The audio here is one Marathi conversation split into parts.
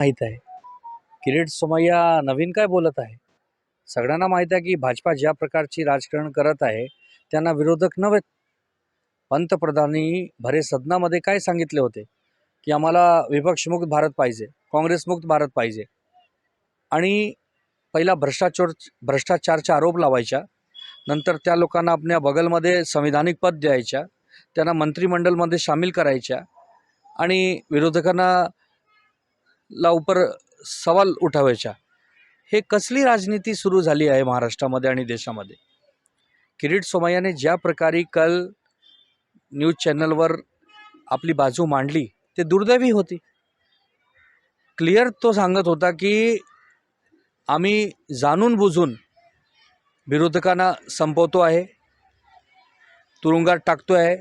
माहीत आहे. किरीट सोमय्या नवीन काय बोलत आहे? सगळ्यांना माहीत आहे की भाजपा ज्या प्रकारची राजकारण करत आहे त्यांना विरोधक नव्हेत. पंतप्रधानांनी भरे सदनामध्ये काय सांगितले होते की आम्हाला विपक्षमुक्त भारत पाहिजे, काँग्रेसमुक्त भारत पाहिजे. आणि पहिला भ्रष्टाचारचे आरोप लावायच्या, नंतर त्या लोकांना आपल्या बगलमध्ये संविधानिक पद द्यायच्या, त्यांना मंत्रिमंडळमध्ये सामील करायच्या आणि विरोधकांना ऊपर सवाल उठवायच्या. हे कसली राजनीती सुरू झाली आहे महाराष्ट्रामध्ये आणि देशामध्ये? किरीट सोमय्याने ज्या प्रकारे कल न्यूज चॅनलवर आपली बाजू मांडली ते दुर्दैवी होती. क्लिअर तो सांगत होता की आम्ही जाणून बुजून विरोधकांना संपवतो आहे, तुरुंगात टाकतो आहे,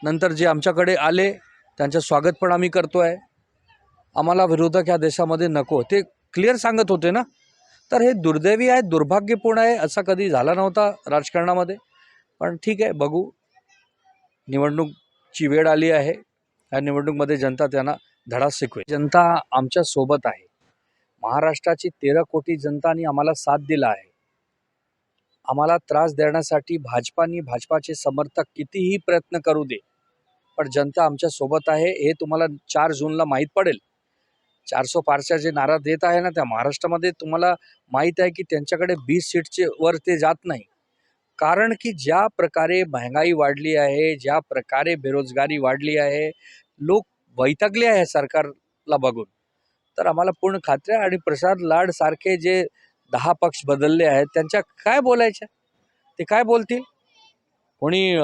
नंतर जे आमच्याकडे आले त्यांचं स्वागत पण आम्ही करतो आहे, आम्हाला विरोधक ह्या देशामध्ये नको, ते क्लिअर सांगत होते ना. तर हे दुर्दैवी आहे, दुर्भाग्यपूर्ण आहे. असा कधी झाला नव्हता राजकारणामध्ये. पण ठीक आहे, बघू. निवडणूकची वेळ आली आहे. या निवडणूकमध्ये जनता त्यांना धडा शिकवेल. जनता आमच्या सोबत आहे. महाराष्ट्राची 13 कोटी जनतानी आम्हाला साथ दिला आहे. आम्हाला त्रास देण्यासाठी भाजपाचे समर्थक कितीही प्रयत्न करू दे, पण जनता आमच्या सोबत आहे. हे तुम्हाला 4 जूनला माहीत पडेल. 400 पारच्या जे नारा देत आहे ना, त्या महाराष्ट्रामध्ये तुम्हाला माहीत आहे की त्यांच्याकडे 20 सीटचे वर ते जात नाही. कारण की ज्या प्रकारे महंगाई वाढली आहे, ज्या प्रकारे बेरोजगारी वाढली आहे, लोक वैतागले आहे सरकारला बघून. तर आम्हाला पूर्ण खात्री आहे. आणि प्रसाद लाड सारखे जे 10 पक्ष बदलले आहेत त्यांच्या काय बोलायच्या? ते काय बोलतील? कोणी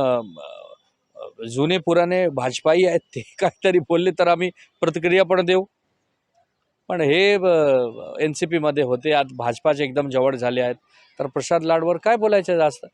जुने पुराणे भाजपाई आहेत ते काहीतरी बोलले तर आम्ही प्रतिक्रिया पण देऊ. पण हे NCP मध्ये होते, आज भाजपाचे एकदम जवळ झाले आहेत, तर प्रसाद लाडवर काय बोलायचं जास्त?